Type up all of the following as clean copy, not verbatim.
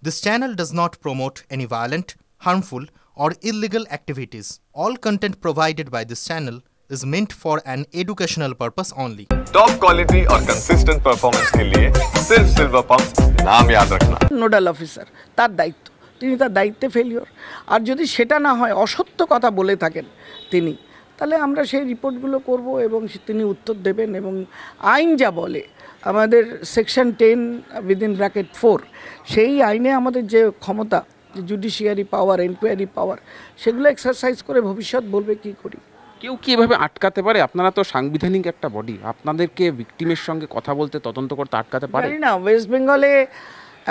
This channel does not promote any violent, harmful, or illegal activities. All content provided by this channel is meant for an educational purpose only. Top quality और consistent performance के लिए सिर्फ silver pumps नाम याद रखना। Nodal officer তার দায়িত্ব, তিনি তার দায়িত্বে ফেলিওর। আর যদি সেটা না হয়, অসত্য কথা বলে থাকেন তিনি, তাহলে আমরা সেই রিপোর্টগুলো করব এবং তিনি উত্তর দেবেন। এবং আইন যা বলে, আমাদের সেকশন 10 উইদিন ব্র্যাকেট 4, সেই আইনে আমাদের যে ক্ষমতা, জুডিশিয়ারি পাওয়ার, এনকোয়ারি পাওয়ার, সেগুলো এক্সারসাইজ করে ভবিষ্যৎ বলবে কি করি। কেউ কি এভাবে আটকাতে পারে? আপনারা তো সাংবিধানিক একটা বডি, আপনাদেরকে ভিকটিমের সঙ্গে কথা বলতে, তদন্ত করতে আটকাতে পারে? জানি না, ওয়েস্ট বেঙ্গলে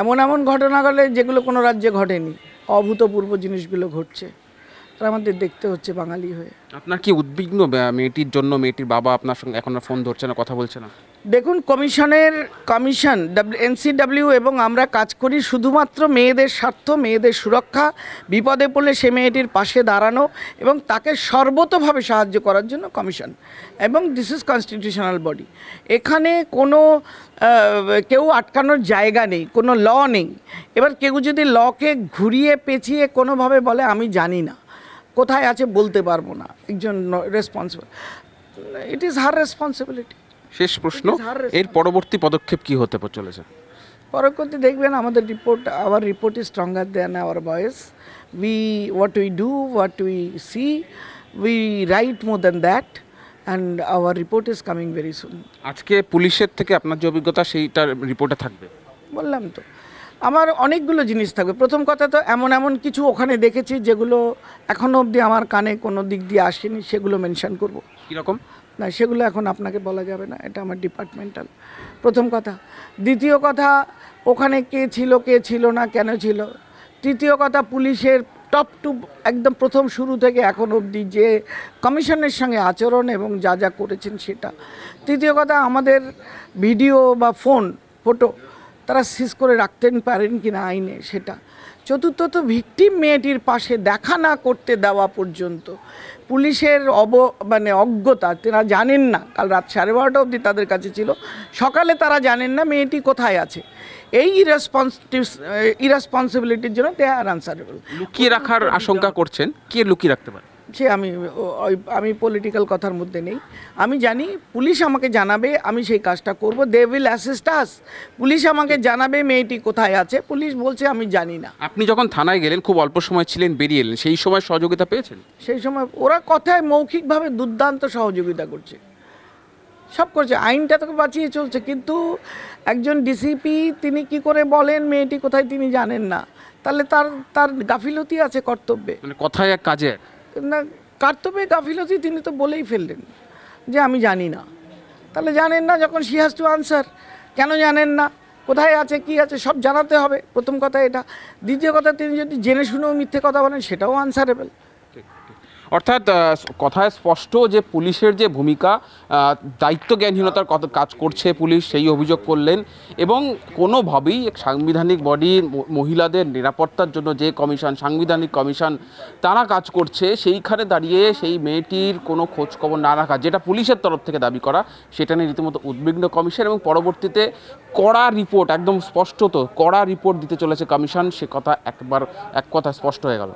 এমন এমন ঘটনা ঘটে যেগুলো কোনো রাজ্যে ঘটেনি, অভূতপূর্ব জিনিসগুলো ঘটছে, আর আমাদের দেখতে হচ্ছে বাঙালি হয়ে। আপনার কি উদ্বিগ্ন মেয়েটির জন্য? মেয়েটির বাবা আপনার সঙ্গে এখন ফোন ধরছে না, কথা বলছে না? দেখুন, কমিশন NCW এবং আমরা কাজ করি শুধুমাত্র মেয়েদের স্বার্থ, মেয়েদের সুরক্ষা, বিপদে পড়লে সে মেয়েটির পাশে দাঁড়ানো এবং তাকে সর্বতোভাবে সাহায্য করার জন্য কমিশন। এবং দিস ইজ কনস্টিটিউশনাল বডি। এখানে কোনো কেউ আটকানোর জায়গা নেই, কোনো ল নেই। এবার কেউ যদি লকে ঘুরিয়ে পেঁচিয়ে কোনোভাবে বলে আমি জানি না, কোথায় আছে বলতে পারবো না, একজন responsible, it is her responsibility. শেষ প্রশ্ন, এর পরবর্তী পদক্ষেপ কি হতে চলেছে? পরবর্তী দেখবেন আমাদের report, our report is stronger than our voice. What we do, what we see, we write more than that, and our report is coming very soon. আজকে পুলিশের থেকে আপনার যে অভিজ্ঞতা, সেইটার রিপোর্টে থাকবে? বললাম তো, আমার অনেকগুলো জিনিস থাকবে। প্রথম কথা তো এমন কিছু ওখানে দেখেছি যেগুলো এখনও অবধি আমার কানে কোনো দিক দিয়ে আসেনি, সেগুলো মেনশন করব। কীরকম? না, সেগুলো এখন আপনাকে বলা যাবে না, এটা আমার ডিপার্টমেন্টাল। প্রথম কথা। দ্বিতীয় কথা, ওখানে কে ছিল না, কেন ছিল। তৃতীয় কথা, পুলিশের টপ টু একদম প্রথম শুরু থেকে এখন অবধি যে কমিশনের সঙ্গে আচরণ এবং যা যা করেছেন সেটা। তৃতীয় কথা, আমাদের ভিডিও বা ফটো তারা সিজ করে রাখতেন পারেন কিনা আইনে, সেটা। চতুর্থত, ভিকটিম মেয়েটির পাশে দেখা না করতে দেওয়া পর্যন্ত পুলিশের অজ্ঞতা, তারা জানেন না, কাল রাত 12:30 অবধি তাদের কাছে ছিল, সকালে তারা জানেন না মেয়েটি কোথায় আছে। এই ইরেসপন্সিবিলিটির জন্য দে আর আনসারেবল। লুকিয়ে রাখার আশঙ্কা করছেন, কে লুকিয়ে রাখতে পারে? সে আমি পলিটিক্যাল কথার মধ্যে নেই। আমি জানি পুলিশ আমাকে জানাবে, আমি সেই কাজটা করব। They will assist us. Police আমাকে জানাবে মেয়েটি কোথায় আছে, পুলিশ বলছে আমি জানি না। আপনি যখন থানায় গেলেন, খুব অল্প সময় ছিলেন, বেরিয়ে এলেন, সেই সময় সহযোগিতা পেয়েছেন? সেই সময় ওরা কথায় মৌখিকভাবে দুর্দান্ত সহযোগিতা করছে, সব করছে, আইনটা তোকে বাঁচিয়ে চলছে। কিন্তু একজন ডিসিপি তিনি কি করে বলেন মেয়েটি কোথায় তিনি জানেন না, তাহলে তার গাফিলতি আছে কর্তব্যে। মানে কথায় এক কাজে না, কর্তব্যে গাফিলতি তিনি তো বলেই ফেললেন যে আমি জানি না। তাহলে জানেন না যখন, শি হ্যাজ টু আনসার। কেন জানেন না, কোথায় আছে, কি আছে, সব জানাতে হবে, প্রথম কথা এটা। দ্বিতীয় কথা, তিনি যদি জেনে শুনেও মিথ্যে কথা বলেন, সেটাও আনসারেবল। অর্থাৎ কথায় স্পষ্ট যে পুলিশের যে ভূমিকা, দায়িত্বজ্ঞানহীনতার কাজ করছে পুলিশ, সেই অভিযোগ করলেন। এবং কোনোভাবেই এক সাংবিধানিক বডি, মহিলাদের নিরাপত্তার জন্য যে কমিশন, সাংবিধানিক কমিশন, তারা কাজ করছে, সেইখানে দাঁড়িয়ে সেই মেয়েটির কোনো খোঁজখবর না রাখা, যেটা পুলিশের তরফ থেকে দাবি করা, সেটা নিয়ে রীতিমতো উদ্বিগ্ন কমিশন। এবং পরবর্তীতে কড়া রিপোর্ট, একদম স্পষ্টত কড়া রিপোর্ট দিতে চলেছে কমিশন, সে কথা এক কথা স্পষ্ট হয়ে গেল।